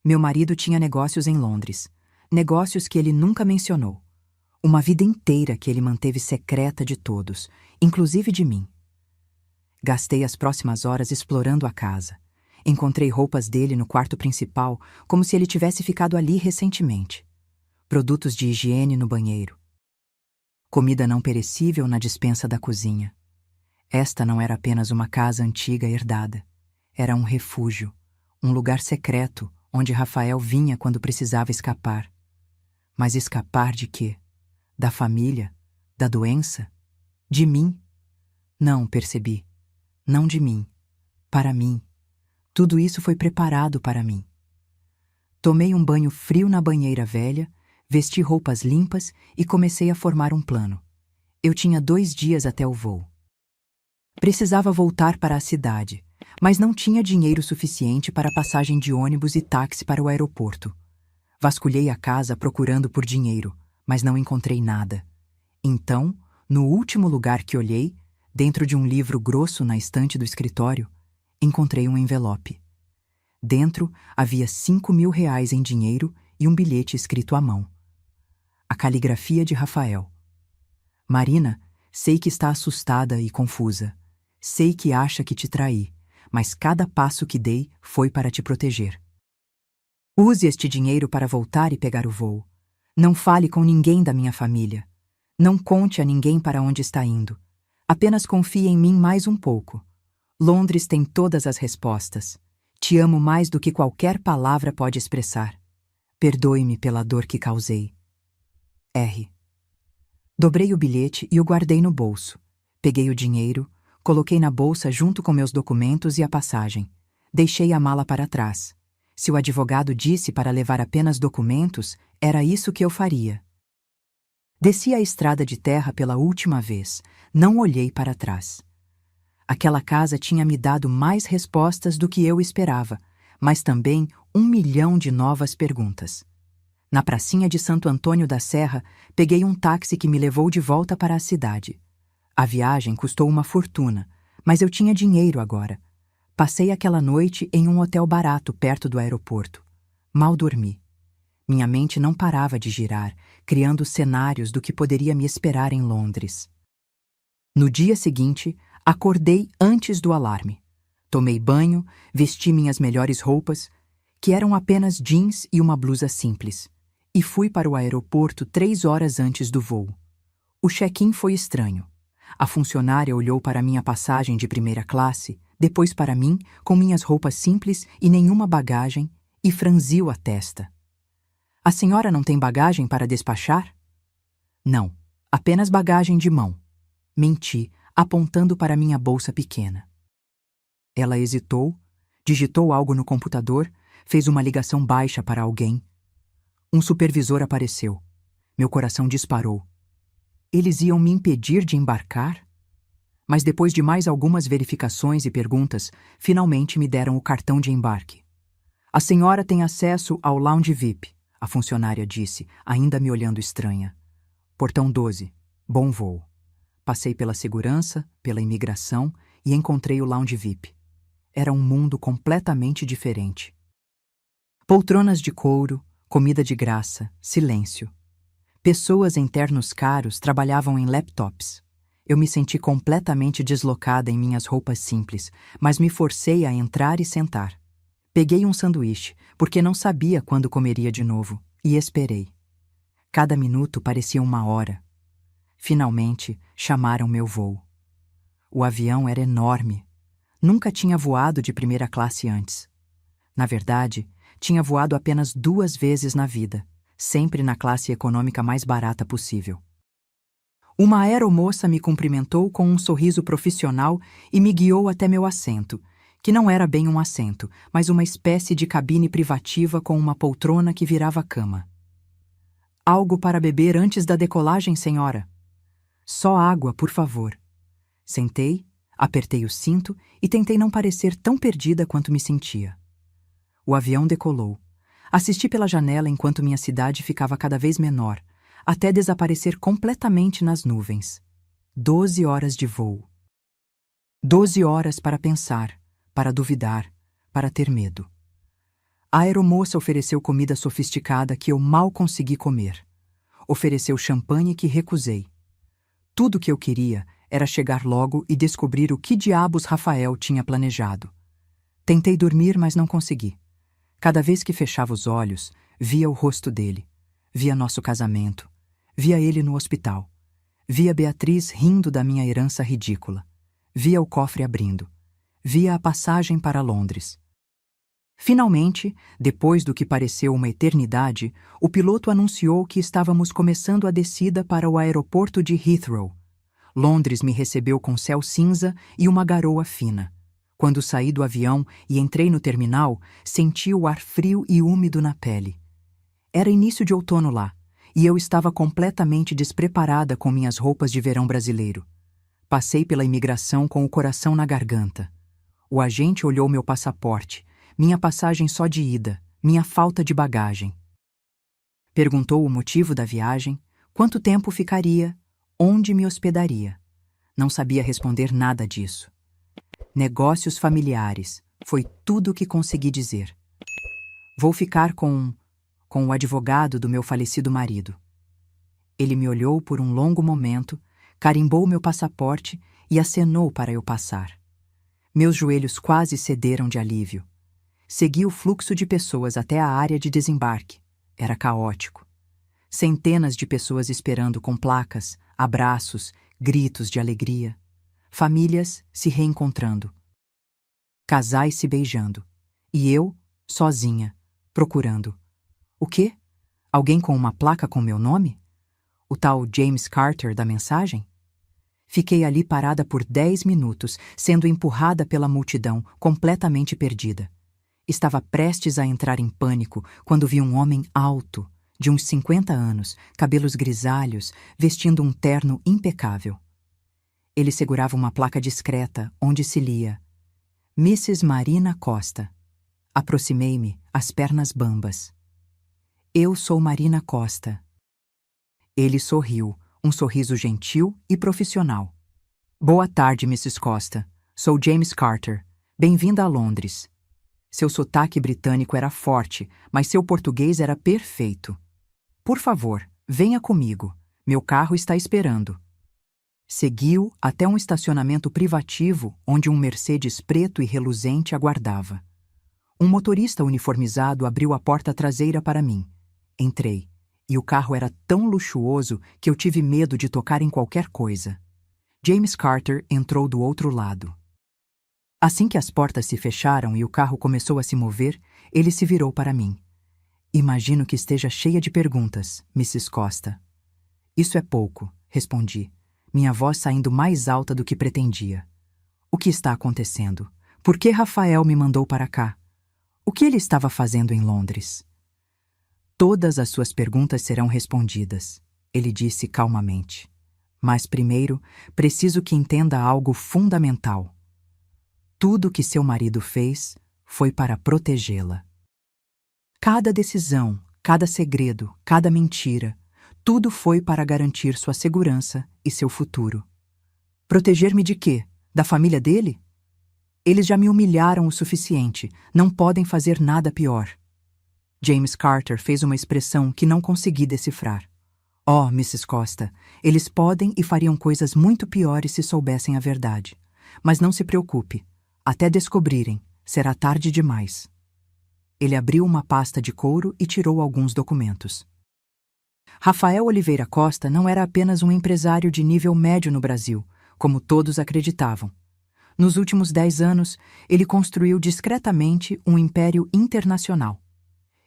Meu marido tinha negócios em Londres. Negócios que ele nunca mencionou. Uma vida inteira que ele manteve secreta de todos, inclusive de mim. Gastei as próximas horas explorando a casa. Encontrei roupas dele no quarto principal, como se ele tivesse ficado ali recentemente. Produtos de higiene no banheiro. Comida não perecível na despensa da cozinha. Esta não era apenas uma casa antiga herdada. Era um refúgio, um lugar secreto onde Rafael vinha quando precisava escapar. Mas escapar de quê? Da família? Da doença? De mim? Não, percebi. Não de mim. Para mim. Tudo isso foi preparado para mim. Tomei um banho frio na banheira velha, vesti roupas limpas e comecei a formar um plano. Eu tinha 2 dias até o voo. Precisava voltar para a cidade, mas não tinha dinheiro suficiente para passagem de ônibus e táxi para o aeroporto. Vasculhei a casa procurando por dinheiro, mas não encontrei nada. Então, no último lugar que olhei, dentro de um livro grosso na estante do escritório, encontrei um envelope. Dentro havia 5.000 reais em dinheiro e um bilhete escrito à mão. A caligrafia de Rafael. Marina, sei que está assustada e confusa. Sei que acha que te traí, mas cada passo que dei foi para te proteger. Use este dinheiro para voltar e pegar o voo. Não fale com ninguém da minha família. Não conte a ninguém para onde está indo. Apenas confie em mim mais um pouco. Londres tem todas as respostas. Te amo mais do que qualquer palavra pode expressar. Perdoe-me pela dor que causei. R. Dobrei o bilhete e o guardei no bolso. Peguei o dinheiro, coloquei na bolsa junto com meus documentos e a passagem. Deixei a mala para trás. Se o advogado disse para levar apenas documentos, era isso que eu faria. Desci a estrada de terra pela última vez. Não olhei para trás. Aquela casa tinha me dado mais respostas do que eu esperava, mas também 1.000.000 de novas perguntas. Na pracinha de Santo Antônio da Serra, peguei um táxi que me levou de volta para a cidade. A viagem custou uma fortuna, mas eu tinha dinheiro agora. Passei aquela noite em um hotel barato perto do aeroporto. Mal dormi. Minha mente não parava de girar, criando cenários do que poderia me esperar em Londres. No dia seguinte, acordei antes do alarme. Tomei banho, vesti minhas melhores roupas, que eram apenas jeans e uma blusa simples, e fui para o aeroporto 3 horas antes do voo. O check-in foi estranho. A funcionária olhou para minha passagem de primeira classe, depois para mim, com minhas roupas simples e nenhuma bagagem, e franziu a testa. A senhora não tem bagagem para despachar? Não, apenas bagagem de mão. Menti, apontando para minha bolsa pequena. Ela hesitou, digitou algo no computador, fez uma ligação baixa para alguém. Um supervisor apareceu. Meu coração disparou. Eles iam me impedir de embarcar? Mas depois de mais algumas verificações e perguntas, finalmente me deram o cartão de embarque. A senhora tem acesso ao lounge VIP, a funcionária disse, ainda me olhando estranha. Portão 12. Bom voo. Passei pela segurança, pela imigração e encontrei o lounge VIP. Era um mundo completamente diferente. Poltronas de couro, comida de graça, silêncio. Pessoas em ternos caros trabalhavam em laptops. Eu me senti completamente deslocada em minhas roupas simples, mas me forcei a entrar e sentar. Peguei um sanduíche, porque não sabia quando comeria de novo, e esperei. Cada minuto parecia uma hora. Finalmente, chamaram meu voo. O avião era enorme. Nunca tinha voado de primeira classe antes. Na verdade, tinha voado apenas 2 vezes na vida, sempre na classe econômica mais barata possível. Uma aeromoça me cumprimentou com um sorriso profissional e me guiou até meu assento, que não era bem um assento, mas uma espécie de cabine privativa com uma poltrona que virava cama. Algo para beber antes da decolagem, senhora? Só água, por favor. Sentei, apertei o cinto e tentei não parecer tão perdida quanto me sentia. O avião decolou. Assisti pela janela enquanto minha cidade ficava cada vez menor, até desaparecer completamente nas nuvens. 12 horas de voo. 12 horas para pensar, para duvidar, para ter medo. A aeromoça ofereceu comida sofisticada que eu mal consegui comer. Ofereceu champanhe que recusei. Tudo que eu queria era chegar logo e descobrir o que diabos Rafael tinha planejado. Tentei dormir, mas não consegui. Cada vez que fechava os olhos, via o rosto dele. Via nosso casamento. Via ele no hospital. Via Beatriz rindo da minha herança ridícula. Via o cofre abrindo. Via a passagem para Londres. Finalmente, depois do que pareceu uma eternidade, o piloto anunciou que estávamos começando a descida para o aeroporto de Heathrow. Londres me recebeu com céu cinza e uma garoa fina. Quando saí do avião e entrei no terminal, senti o ar frio e úmido na pele. Era início de outono lá, e eu estava completamente despreparada com minhas roupas de verão brasileiro. Passei pela imigração com o coração na garganta. O agente olhou meu passaporte, minha passagem só de ida, minha falta de bagagem. Perguntou o motivo da viagem, quanto tempo ficaria, onde me hospedaria. Não sabia responder nada disso. Negócios familiares, foi tudo o que consegui dizer. Vou ficar com o advogado do meu falecido marido. Ele me olhou por um longo momento, carimbou meu passaporte e acenou para eu passar. Meus joelhos quase cederam de alívio. Segui o fluxo de pessoas até a área de desembarque. Era caótico. Centenas de pessoas esperando com placas, abraços, gritos de alegria. Famílias se reencontrando. Casais se beijando. E eu, sozinha, procurando. O quê? Alguém com uma placa com meu nome? O tal James Carter da mensagem? Fiquei ali parada por 10 minutos, sendo empurrada pela multidão, completamente perdida. Estava prestes a entrar em pânico quando vi um homem alto, de uns 50 anos, cabelos grisalhos, vestindo um terno impecável. Ele segurava uma placa discreta, onde se lia Mrs. Marina Costa. Aproximei-me, as pernas bambas. Eu sou Marina Costa. Ele sorriu, um sorriso gentil e profissional. Boa tarde, Mrs. Costa. Sou James Carter. Bem-vinda a Londres. Seu sotaque britânico era forte, mas seu português era perfeito. Por favor, venha comigo. Meu carro está esperando. Seguiu até um estacionamento privativo onde um Mercedes preto e reluzente aguardava. Um motorista uniformizado abriu a porta traseira para mim. Entrei, e o carro era tão luxuoso que eu tive medo de tocar em qualquer coisa. James Carter entrou do outro lado. Assim que as portas se fecharam e o carro começou a se mover, ele se virou para mim. Imagino que esteja cheia de perguntas, Mrs. Costa. Isso é pouco, respondi, minha voz saindo mais alta do que pretendia. O que está acontecendo? Por que Rafael me mandou para cá? O que ele estava fazendo em Londres? Todas as suas perguntas serão respondidas, ele disse calmamente. Mas primeiro, preciso que entenda algo fundamental. Tudo que seu marido fez foi para protegê-la. Cada decisão, cada segredo, cada mentira, tudo foi para garantir sua segurança e seu futuro. Proteger-me de quê? Da família dele? Eles já me humilharam o suficiente, não podem fazer nada pior. James Carter fez uma expressão que não consegui decifrar. Oh, Mrs. Costa, eles podem e fariam coisas muito piores se soubessem a verdade. Mas não se preocupe. Até descobrirem, será tarde demais. Ele abriu uma pasta de couro e tirou alguns documentos. Rafael Oliveira Costa não era apenas um empresário de nível médio no Brasil, como todos acreditavam. Nos últimos 10 anos, ele construiu discretamente um império internacional.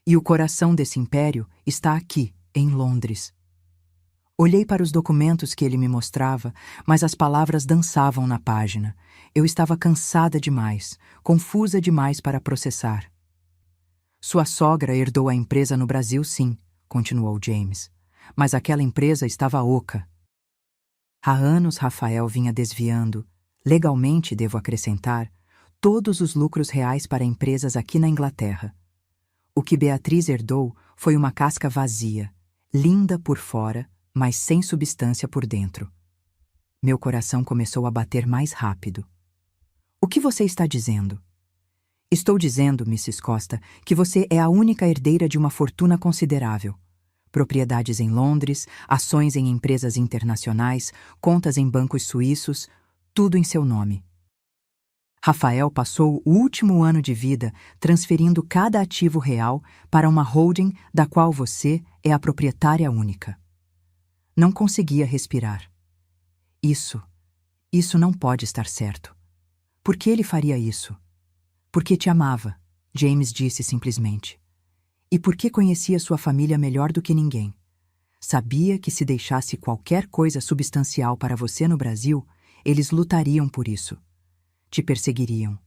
E o coração desse império está aqui, em Londres. Olhei para os documentos que ele me mostrava, mas as palavras dançavam na página. Eu estava cansada demais, confusa demais para processar. Sua sogra herdou a empresa no Brasil, sim, continuou James. Mas aquela empresa estava oca. Há anos Rafael vinha desviando, legalmente devo acrescentar, todos os lucros reais para empresas aqui na Inglaterra. O que Beatriz herdou foi uma casca vazia, linda por fora, mas sem substância por dentro. Meu coração começou a bater mais rápido. O que você está dizendo? Estou dizendo, Mrs. Costa, que você é a única herdeira de uma fortuna considerável. Propriedades em Londres, ações em empresas internacionais, contas em bancos suíços, tudo em seu nome. Rafael passou o último ano de vida transferindo cada ativo real para uma holding da qual você é a proprietária única. Não conseguia respirar. Isso não pode estar certo. Por que ele faria isso? Porque te amava, James disse simplesmente. E porque conhecia sua família melhor do que ninguém. Sabia que se deixasse qualquer coisa substancial para você no Brasil, eles lutariam por isso. Te perseguiriam,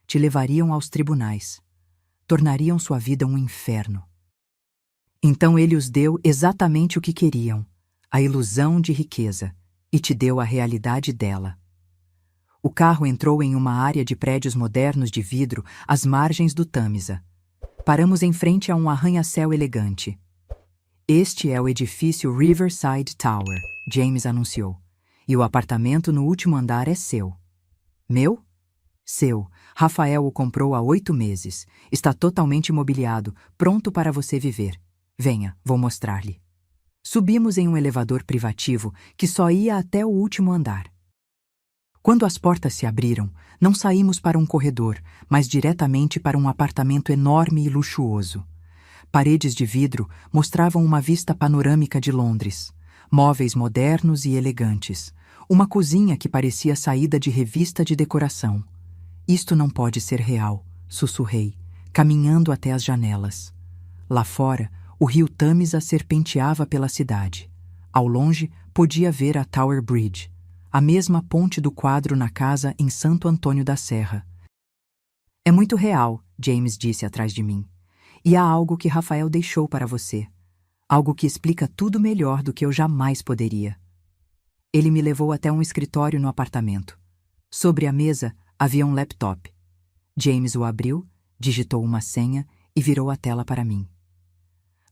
te levariam aos tribunais, tornariam sua vida um inferno. Então ele os deu exatamente o que queriam, a ilusão de riqueza, e te deu a realidade dela. O carro entrou em uma área de prédios modernos de vidro às margens do Tâmisa. Paramos em frente a um arranha-céu elegante. Este é o edifício Riverside Tower, James anunciou. E o apartamento no último andar é seu. Meu? Seu. Rafael o comprou há 8 meses. Está totalmente imobiliado, pronto para você viver. Venha, vou mostrar-lhe. Subimos em um elevador privativo que só ia até o último andar. Quando as portas se abriram, não saímos para um corredor, mas diretamente para um apartamento enorme e luxuoso. Paredes de vidro mostravam uma vista panorâmica de Londres, móveis modernos e elegantes, uma cozinha que parecia saída de revista de decoração. Isto não pode ser real, sussurrei, caminhando até as janelas. Lá fora, o rio Tâmisa serpenteava pela cidade. Ao longe, podia ver a Tower Bridge, a mesma ponte do quadro na casa em Santo Antônio da Serra. É muito real, James disse atrás de mim. E há algo que Rafael deixou para você. Algo que explica tudo melhor do que eu jamais poderia. Ele me levou até um escritório no apartamento. Sobre a mesa havia um laptop. James o abriu, digitou uma senha e virou a tela para mim.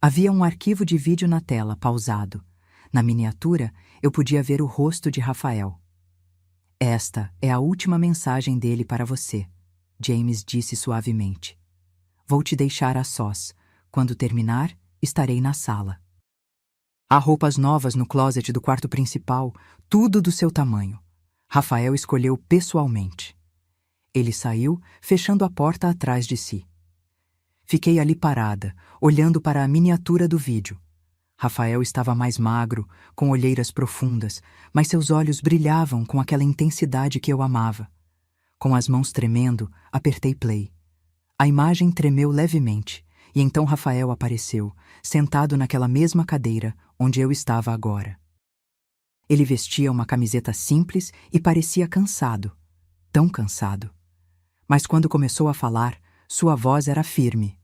Havia um arquivo de vídeo na tela, pausado. Na miniatura, eu podia ver o rosto de Rafael. Esta é a última mensagem dele para você, James disse suavemente. Vou te deixar a sós. Quando terminar, estarei na sala. Há roupas novas no closet do quarto principal, tudo do seu tamanho. Rafael escolheu pessoalmente. Ele saiu, fechando a porta atrás de si. Fiquei ali parada, olhando para a miniatura do vídeo. Rafael estava mais magro, com olheiras profundas, mas seus olhos brilhavam com aquela intensidade que eu amava. Com as mãos tremendo, apertei play. A imagem tremeu levemente, e então Rafael apareceu, sentado naquela mesma cadeira onde eu estava agora. Ele vestia uma camiseta simples e parecia cansado, tão cansado. Mas quando começou a falar, sua voz era firme.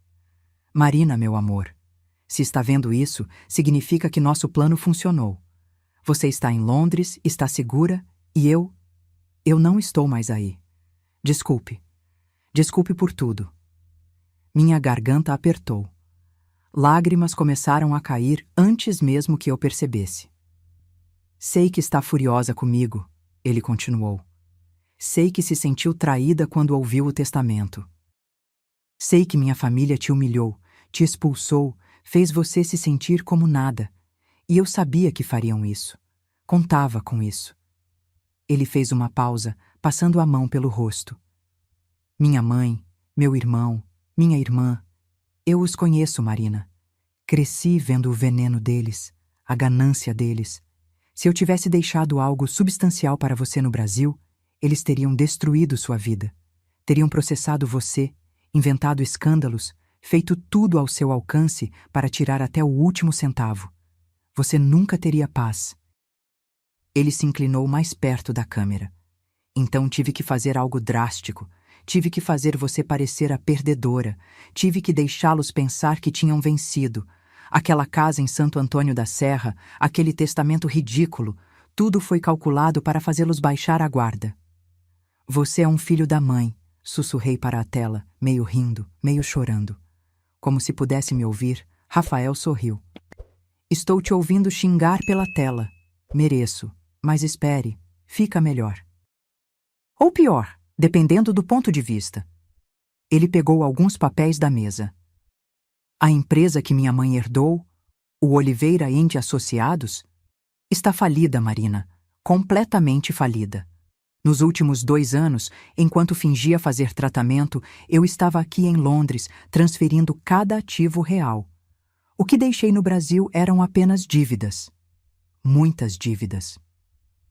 Marina, meu amor, se está vendo isso, significa que nosso plano funcionou. Você está em Londres, está segura, e eu não estou mais aí. Desculpe. Desculpe por tudo. Minha garganta apertou. Lágrimas começaram a cair antes mesmo que eu percebesse. Sei que está furiosa comigo, ele continuou. Sei que se sentiu traída quando ouviu o testamento. Sei que minha família te humilhou, te expulsou, fez você se sentir como nada. E eu sabia que fariam isso. Contava com isso. Ele fez uma pausa, passando a mão pelo rosto. Minha mãe, meu irmão, minha irmã. Eu os conheço, Marina. Cresci vendo o veneno deles, a ganância deles. Se eu tivesse deixado algo substancial para você no Brasil, eles teriam destruído sua vida. Teriam processado você, inventado escândalos, feito tudo ao seu alcance para tirar até o último centavo. Você nunca teria paz. Ele se inclinou mais perto da câmera. Então tive que fazer algo drástico. Tive que fazer você parecer a perdedora. Tive que deixá-los pensar que tinham vencido. Aquela casa em Santo Antônio da Serra, aquele testamento ridículo, tudo foi calculado para fazê-los baixar a guarda. Você é um filho da mãe, sussurrei para a tela, meio rindo, meio chorando. Como se pudesse me ouvir, Rafael sorriu. Estou te ouvindo xingar pela tela. Mereço, mas espere, fica melhor. Ou pior, dependendo do ponto de vista. Ele pegou alguns papéis da mesa. A empresa que minha mãe herdou, o Oliveira Ente Associados, está falida, Marina, completamente falida. Nos últimos 2 anos, enquanto fingia fazer tratamento, eu estava aqui em Londres, transferindo cada ativo real. O que deixei no Brasil eram apenas dívidas. Muitas dívidas.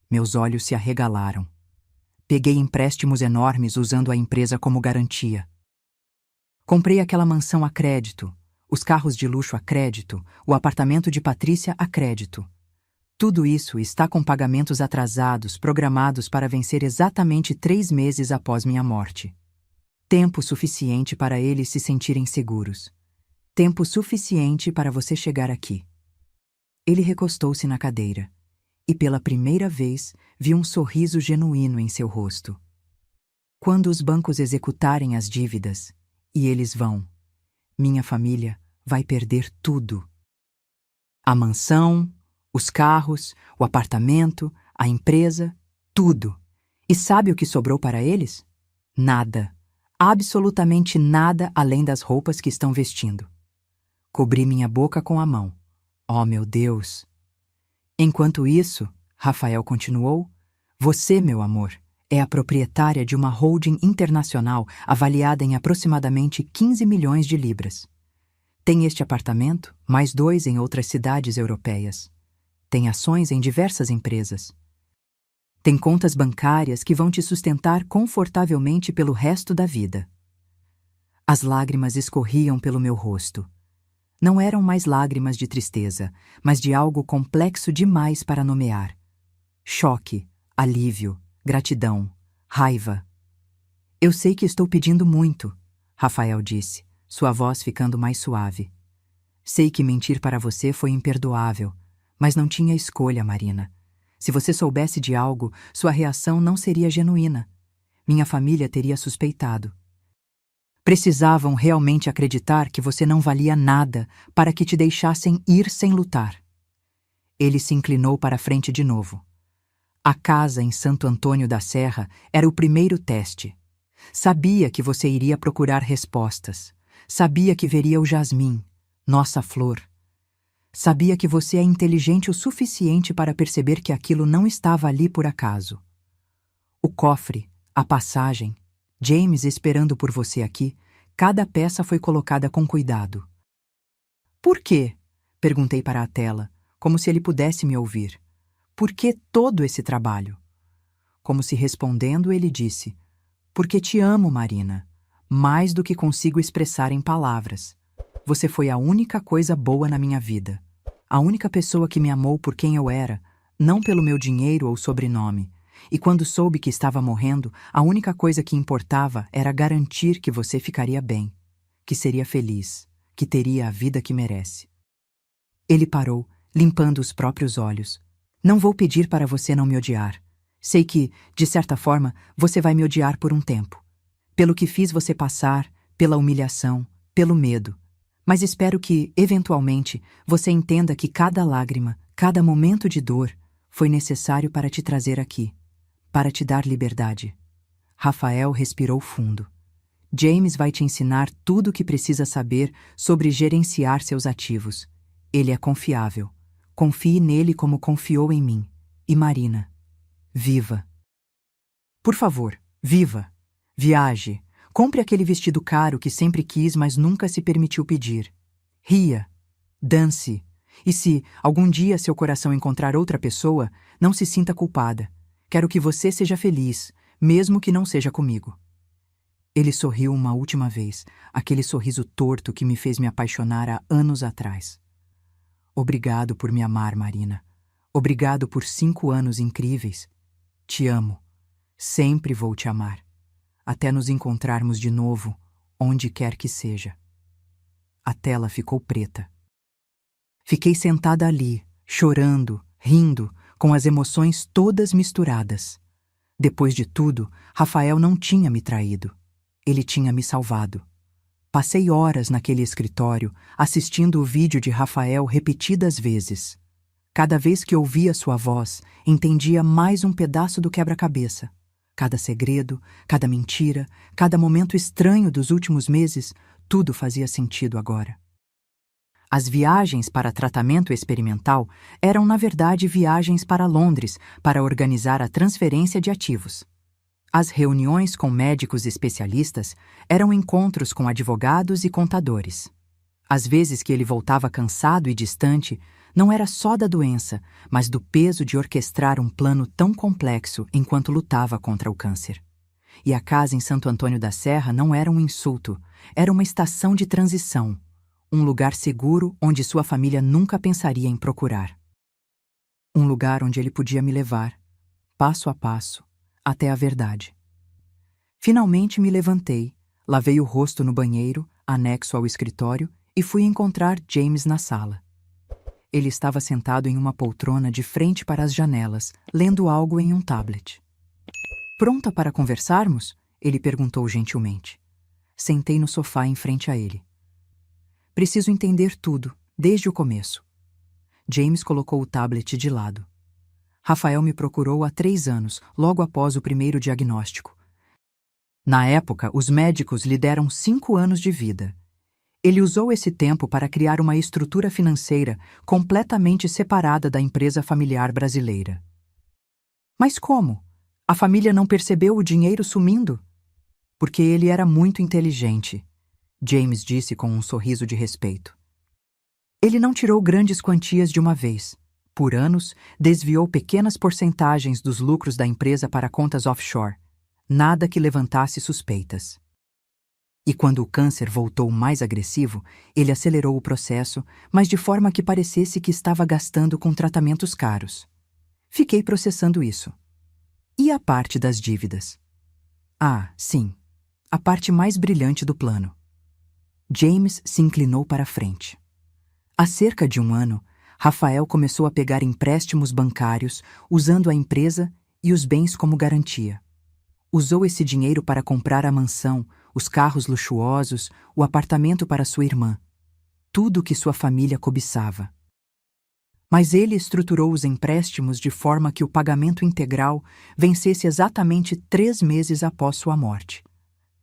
Meus olhos se arregalaram. Peguei empréstimos enormes usando a empresa como garantia. Comprei aquela mansão a crédito, os carros de luxo a crédito, o apartamento de Patrícia a crédito. Tudo isso está com pagamentos atrasados, programados para vencer exatamente 3 meses após minha morte. Tempo suficiente para eles se sentirem seguros. Tempo suficiente para você chegar aqui. Ele recostou-se na cadeira, e pela primeira vez vi um sorriso genuíno em seu rosto. quando os bancos executarem as dívidas, e eles vão, minha família vai perder tudo. A mansão, os carros, o apartamento, a empresa, tudo. E sabe o que sobrou para eles? Nada. Absolutamente nada além das roupas que estão vestindo. Cobri minha boca com a mão. Oh, meu Deus! Enquanto isso, Rafael continuou, você, meu amor, é a proprietária de uma holding internacional avaliada em aproximadamente 15 milhões de libras. Tem este apartamento, mais 2 em outras cidades europeias. Tem ações em diversas empresas. Tem contas bancárias que vão te sustentar confortavelmente pelo resto da vida. As lágrimas escorriam pelo meu rosto. Não eram mais lágrimas de tristeza, mas de algo complexo demais para nomear. Choque, alívio, gratidão, raiva. Eu sei que estou pedindo muito, Rafael disse, sua voz ficando mais suave. Sei que mentir para você foi imperdoável, mas não tinha escolha, Marina. Se você soubesse de algo, sua reação não seria genuína. Minha família teria suspeitado. Precisavam realmente acreditar que você não valia nada para que te deixassem ir sem lutar. Ele se inclinou para a frente de novo. A casa em Santo Antônio da Serra era o primeiro teste. Sabia que você iria procurar respostas. Sabia que veria o jasmim, nossa flor. Sabia que você é inteligente o suficiente para perceber que aquilo não estava ali por acaso. O cofre, a passagem, James esperando por você aqui, cada peça foi colocada com cuidado. Por quê? Perguntei para a tela, como se ele pudesse me ouvir. Por que todo esse trabalho? Como se respondendo, ele disse, porque te amo, Marina, mais do que consigo expressar em palavras. Você foi a única coisa boa na minha vida. A única pessoa que me amou por quem eu era, não pelo meu dinheiro ou sobrenome. E quando soube que estava morrendo, a única coisa que importava era garantir que você ficaria bem, que seria feliz, que teria a vida que merece. Ele parou, limpando os próprios olhos. Não vou pedir para você não me odiar. Sei que, de certa forma, você vai me odiar por um tempo. Pelo que fiz você passar, pela humilhação, pelo medo. Mas espero que, eventualmente, você entenda que cada lágrima, cada momento de dor, foi necessário para te trazer aqui, para te dar liberdade. Rafael respirou fundo. James vai te ensinar tudo o que precisa saber sobre gerenciar seus ativos. Ele é confiável. Confie nele como confiou em mim. E Marina, viva. Por favor, viva. Viaje. Compre aquele vestido caro que sempre quis, mas nunca se permitiu pedir. Ria. Dance. E se, algum dia, seu coração encontrar outra pessoa, não se sinta culpada. Quero que você seja feliz, mesmo que não seja comigo. Ele sorriu uma última vez, aquele sorriso torto que me fez me apaixonar há anos atrás. Obrigado por me amar, Marina. Obrigado por 5 anos incríveis. Te amo. Sempre vou te amar. Até nos encontrarmos de novo, onde quer que seja. A tela ficou preta. Fiquei sentada ali, chorando, rindo, com as emoções todas misturadas. Depois de tudo, Rafael não tinha me traído. Ele tinha me salvado. Passei horas naquele escritório, assistindo o vídeo de Rafael repetidas vezes. Cada vez que ouvia sua voz, entendia mais um pedaço do quebra-cabeça. Cada segredo, cada mentira, cada momento estranho dos últimos meses, tudo fazia sentido agora. As viagens para tratamento experimental eram, na verdade, viagens para Londres para organizar a transferência de ativos. As reuniões com médicos especialistas eram encontros com advogados e contadores. Às vezes que ele voltava cansado e distante, não era só da doença, mas do peso de orquestrar um plano tão complexo enquanto lutava contra o câncer. E a casa em Santo Antônio da Serra não era um insulto, era uma estação de transição, um lugar seguro onde sua família nunca pensaria em procurar. Um lugar onde ele podia me levar, passo a passo, até a verdade. Finalmente me levantei, lavei o rosto no banheiro, anexo ao escritório, e fui encontrar James na sala. Ele estava sentado em uma poltrona de frente para as janelas, lendo algo em um tablet. Pronta para conversarmos? Ele perguntou gentilmente. Sentei no sofá em frente a ele. Preciso entender tudo, desde o começo. James colocou o tablet de lado. Rafael me procurou há 3 anos, logo após o primeiro diagnóstico. Na época, os médicos lhe deram 5 anos de vida. Ele usou esse tempo para criar uma estrutura financeira completamente separada da empresa familiar brasileira. Mas como? A família não percebeu o dinheiro sumindo? Porque ele era muito inteligente, James disse com um sorriso de respeito. Ele não tirou grandes quantias de uma vez. Por anos, desviou pequenas porcentagens dos lucros da empresa para contas offshore. Nada que levantasse suspeitas. E quando o câncer voltou mais agressivo, ele acelerou o processo, mas de forma que parecesse que estava gastando com tratamentos caros. Fiquei processando isso. E a parte das dívidas? Ah, sim. A parte mais brilhante do plano. James se inclinou para a frente. Há cerca de 1 ano, Rafael começou a pegar empréstimos bancários usando a empresa e os bens como garantia. Usou esse dinheiro para comprar a mansão, os carros luxuosos, o apartamento para sua irmã. Tudo o que sua família cobiçava. Mas ele estruturou os empréstimos de forma que o pagamento integral vencesse exatamente 3 meses após sua morte.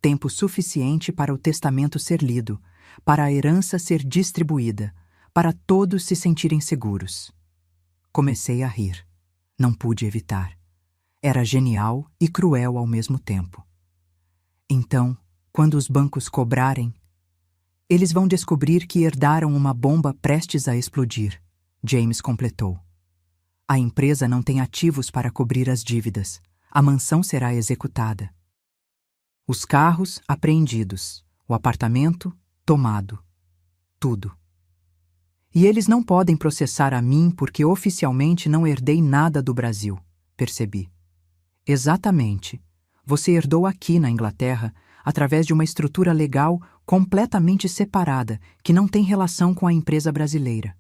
Tempo suficiente para o testamento ser lido, para a herança ser distribuída, para todos se sentirem seguros. Comecei a rir. Não pude evitar. Era genial e cruel ao mesmo tempo. Então, quando os bancos cobrarem, eles vão descobrir que herdaram uma bomba prestes a explodir, James completou. A empresa não tem ativos para cobrir as dívidas. A mansão será executada. Os carros apreendidos, o apartamento tomado. Tudo. E eles não podem processar a mim porque oficialmente não herdei nada do Brasil, percebi. Exatamente. Você herdou aqui na Inglaterra através de uma estrutura legal completamente separada que não tem relação com a empresa brasileira.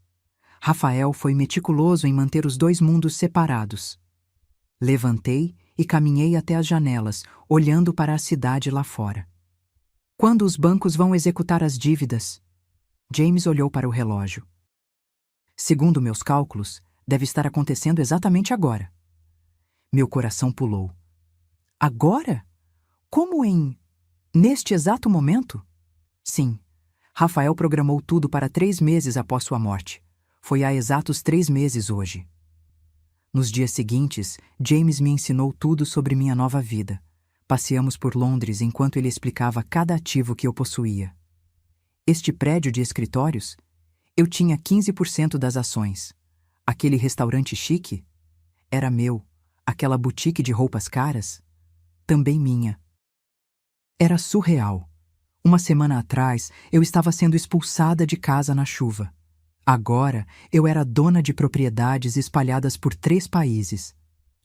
Rafael foi meticuloso em manter os 2 mundos separados. Levantei e caminhei até as janelas, olhando para a cidade lá fora. Quando os bancos vão executar as dívidas? James olhou para o relógio. Segundo meus cálculos, deve estar acontecendo exatamente agora. Meu coração pulou. Agora? Como neste exato momento? Sim. Rafael programou tudo para 3 meses após sua morte. Foi há exatos 3 meses hoje. Nos dias seguintes, James me ensinou tudo sobre minha nova vida. Passeamos por Londres enquanto ele explicava cada ativo que eu possuía. Este prédio de escritórios? Eu tinha 15% das ações. Aquele restaurante chique? Era meu. Aquela boutique de roupas caras? Também minha. Era surreal. 1 semana atrás, eu estava sendo expulsada de casa na chuva. Agora, eu era dona de propriedades espalhadas por 3 países.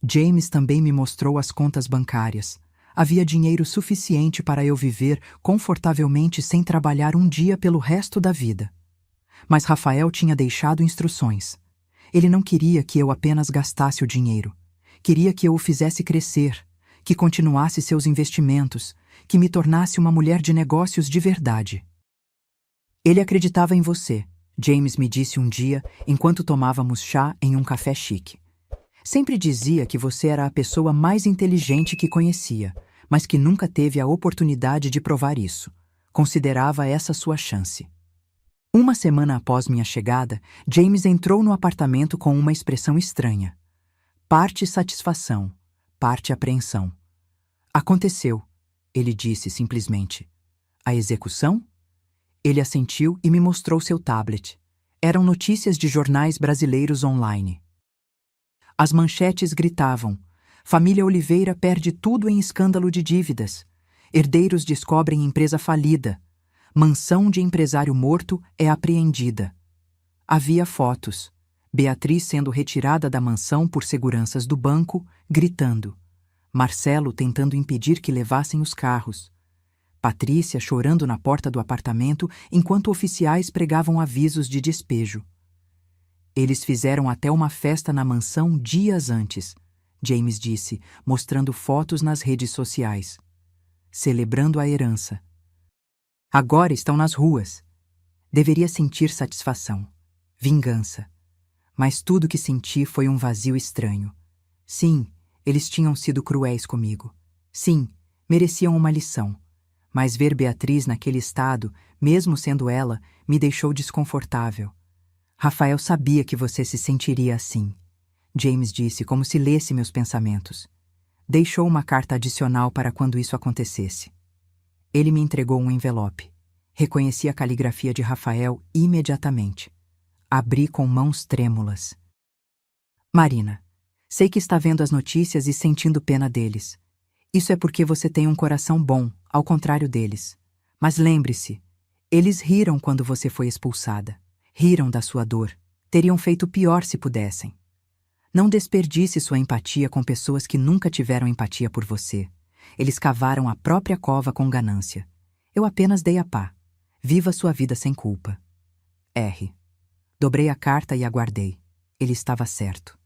James também me mostrou as contas bancárias. Havia dinheiro suficiente para eu viver confortavelmente sem trabalhar um dia pelo resto da vida. Mas Rafael tinha deixado instruções. Ele não queria que eu apenas gastasse o dinheiro. Queria que eu o fizesse crescer, que continuasse seus investimentos, que me tornasse uma mulher de negócios de verdade. Ele acreditava em você, James me disse um dia enquanto tomávamos chá em um café chique. Sempre dizia que você era a pessoa mais inteligente que conhecia, mas que nunca teve a oportunidade de provar isso. Considerava essa sua chance. 1 semana após minha chegada, James entrou no apartamento com uma expressão estranha. Parte satisfação, parte apreensão. Aconteceu, ele disse simplesmente. A execução? Ele assentiu e me mostrou seu tablet. Eram notícias de jornais brasileiros online. As manchetes gritavam: Família Oliveira perde tudo em escândalo de dívidas. Herdeiros descobrem empresa falida. Mansão de empresário morto é apreendida. Havia fotos. Beatriz sendo retirada da mansão por seguranças do banco, gritando. Marcelo tentando impedir que levassem os carros. Patrícia chorando na porta do apartamento enquanto oficiais pregavam avisos de despejo. Eles fizeram até uma festa na mansão dias antes, James disse, mostrando fotos nas redes sociais. celebrando a herança. Agora estão nas ruas. Deveria sentir satisfação, vingança. Mas tudo que senti foi um vazio estranho. Sim, eles tinham sido cruéis comigo. Sim, mereciam uma lição. Mas ver Beatriz naquele estado, mesmo sendo ela, me deixou desconfortável. Rafael sabia que você se sentiria assim. James disse como se lesse meus pensamentos. Deixou uma carta adicional para quando isso acontecesse. Ele me entregou um envelope. Reconheci a caligrafia de Rafael imediatamente. Abri com mãos trêmulas. Marina, sei que está vendo as notícias e sentindo pena deles. Isso é porque você tem um coração bom, ao contrário deles. Mas lembre-se, eles riram quando você foi expulsada. Riram da sua dor. Teriam feito pior se pudessem. Não desperdice sua empatia com pessoas que nunca tiveram empatia por você. Eles cavaram a própria cova com ganância. Eu apenas dei a pá. Viva sua vida sem culpa. R. Dobrei a carta e aguardei. Ele estava certo.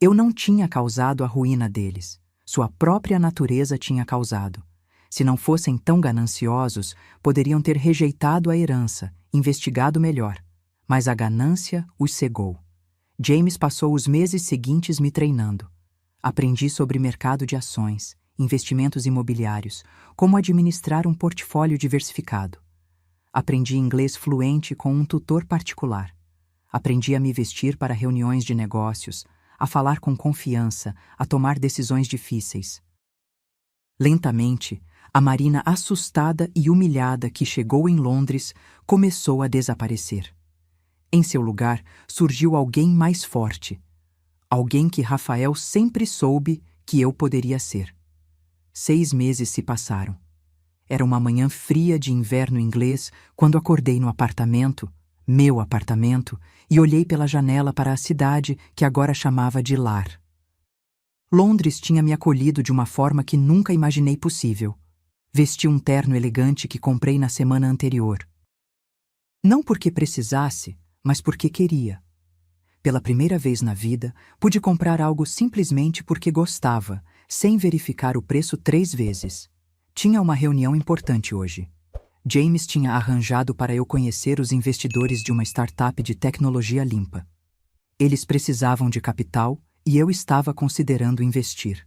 Eu não tinha causado a ruína deles. Sua própria natureza tinha causado. Se não fossem tão gananciosos, poderiam ter rejeitado a herança, investigado melhor. Mas a ganância os cegou. James passou os meses seguintes me treinando. Aprendi sobre mercado de ações, investimentos imobiliários, como administrar um portfólio diversificado. Aprendi inglês fluente com um tutor particular. Aprendi a me vestir para reuniões de negócios, a falar com confiança, a tomar decisões difíceis. Lentamente, a Marina assustada e humilhada que chegou em Londres começou a desaparecer. Em seu lugar, surgiu alguém mais forte. Alguém que Rafael sempre soube que eu poderia ser. 6 meses se passaram. Era uma manhã fria de inverno inglês quando acordei no apartamento, meu apartamento, e olhei pela janela para a cidade que agora chamava de lar. Londres tinha me acolhido de uma forma que nunca imaginei possível. Vesti um terno elegante que comprei na semana anterior. Não porque precisasse, mas porque queria. Pela primeira vez na vida, pude comprar algo simplesmente porque gostava, sem verificar o preço 3 vezes. Tinha uma reunião importante hoje. James tinha arranjado para eu conhecer os investidores de uma startup de tecnologia limpa. Eles precisavam de capital e eu estava considerando investir.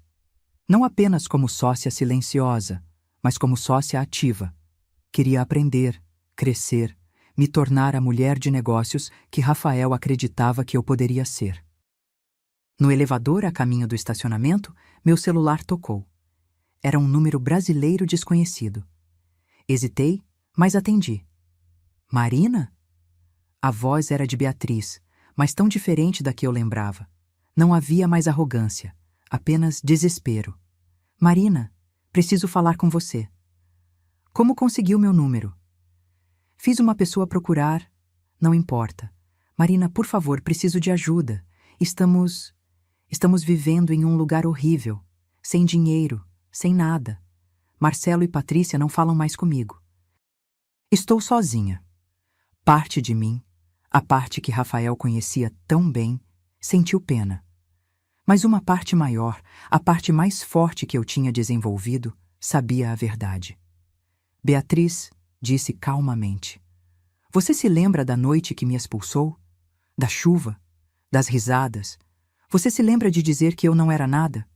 Não apenas como sócia silenciosa, mas como sócia ativa. Queria aprender, crescer, me tornar a mulher de negócios que Rafael acreditava que eu poderia ser. No elevador a caminho do estacionamento, meu celular tocou. Era um número brasileiro desconhecido. Hesitei, mas atendi. Marina? A voz era de Beatriz, mas tão diferente da que eu lembrava. Não havia mais arrogância, apenas desespero. Marina, preciso falar com você. Como conseguiu meu número? Fiz uma pessoa procurar. Não importa. Marina, por favor, preciso de ajuda. Estamos vivendo em um lugar horrível. Sem dinheiro, sem nada. Marcelo e Patrícia não falam mais comigo. Estou sozinha. Parte de mim, a parte que Rafael conhecia tão bem, sentiu pena. Mas uma parte maior, a parte mais forte que eu tinha desenvolvido, sabia a verdade. Beatriz disse calmamente: Você se lembra da noite que me expulsou? Da chuva? Das risadas? Você se lembra de dizer que eu não era nada?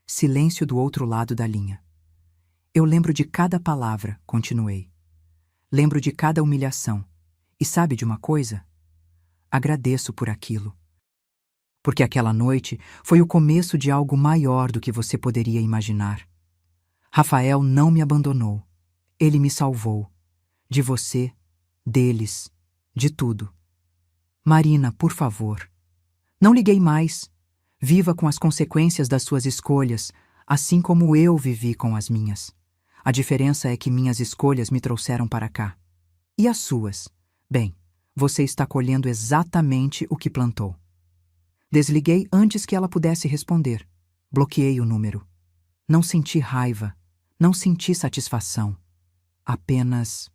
Silêncio do outro lado da linha. Eu lembro de cada palavra, continuei. Lembro de cada humilhação. E sabe de uma coisa? Agradeço por aquilo. Porque aquela noite foi o começo de algo maior do que você poderia imaginar. Rafael não me abandonou. Ele me salvou. De você, deles, de tudo. Marina, por favor. Não liguei mais. Viva com as consequências das suas escolhas, assim como eu vivi com as minhas. A diferença é que minhas escolhas me trouxeram para cá. E as suas? Bem, você está colhendo exatamente o que plantou. Desliguei antes que ela pudesse responder. Bloqueei o número. Não senti raiva. Não senti satisfação. Apenas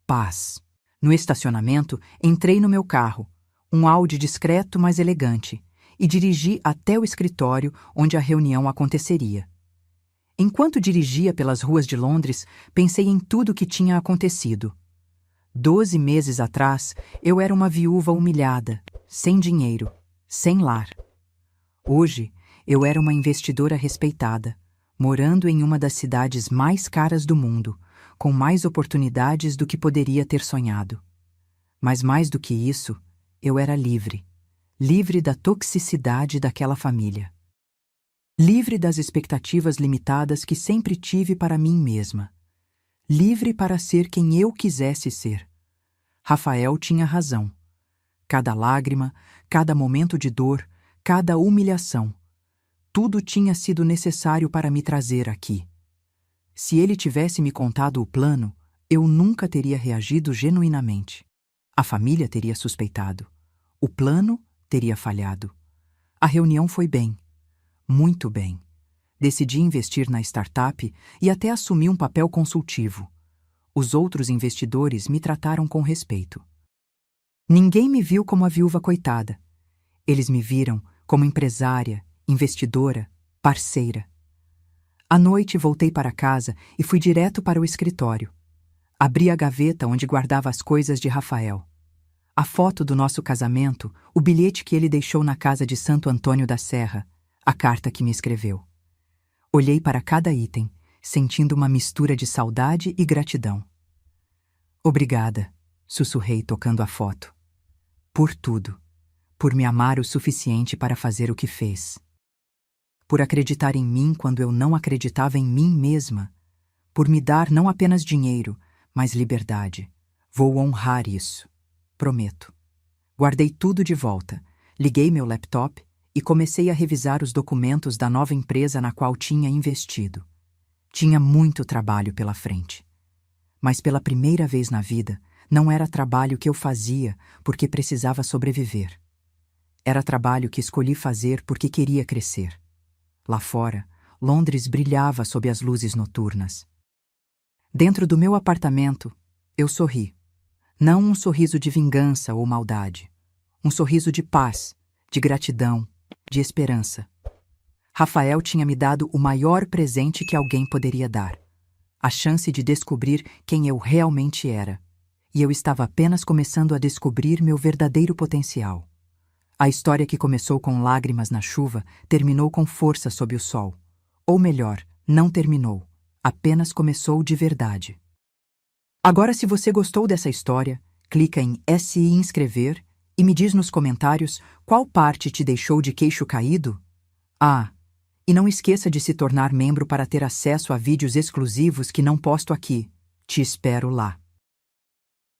paz. No estacionamento, entrei no meu carro, um Audi discreto, mas elegante, e dirigi até o escritório onde a reunião aconteceria. Enquanto dirigia pelas ruas de Londres, pensei em tudo o que tinha acontecido. 12 meses atrás, eu era uma viúva humilhada, sem dinheiro, sem lar. Hoje, eu era uma investidora respeitada, morando em uma das cidades mais caras do mundo, com mais oportunidades do que poderia ter sonhado. Mas mais do que isso, eu era livre. Livre da toxicidade daquela família. Livre das expectativas limitadas que sempre tive para mim mesma. Livre para ser quem eu quisesse ser. Rafael tinha razão. Cada lágrima, cada momento de dor, cada humilhação, tudo tinha sido necessário para me trazer aqui. Se ele tivesse me contado o plano, eu nunca teria reagido genuinamente. A família teria suspeitado. O plano teria falhado. A reunião foi bem. Muito bem. Decidi investir na startup e até assumi um papel consultivo. Os outros investidores me trataram com respeito. Ninguém me viu como a viúva coitada. Eles me viram como empresária, investidora, parceira. À noite voltei para casa e fui direto para o escritório. Abri a gaveta onde guardava as coisas de Rafael. A foto do nosso casamento, o bilhete que ele deixou na casa de Santo Antônio da Serra, a carta que me escreveu. Olhei para cada item, sentindo uma mistura de saudade e gratidão. Obrigada, sussurrei tocando a foto. Por tudo. Por me amar o suficiente para fazer o que fez. Por acreditar em mim quando eu não acreditava em mim mesma. Por me dar não apenas dinheiro, mas liberdade. Vou honrar isso. Prometo. Guardei tudo de volta, liguei meu laptop e comecei a revisar os documentos da nova empresa na qual tinha investido. Tinha muito trabalho pela frente. Mas pela primeira vez na vida, não era trabalho que eu fazia porque precisava sobreviver. Era trabalho que escolhi fazer porque queria crescer. Lá fora, Londres brilhava sob as luzes noturnas. Dentro do meu apartamento, eu sorri. Não um sorriso de vingança ou maldade. Um sorriso de paz, de gratidão, de esperança. Rafael tinha me dado o maior presente que alguém poderia dar. A chance de descobrir quem eu realmente era. E eu estava apenas começando a descobrir meu verdadeiro potencial. A história que começou com lágrimas na chuva terminou com força sob o sol. Ou melhor, não terminou. Apenas começou de verdade. Agora, se você gostou dessa história, clica em SI inscrever e me diz nos comentários qual parte te deixou de queixo caído. Ah, e não esqueça de se tornar membro para ter acesso a vídeos exclusivos que não posto aqui. Te espero lá.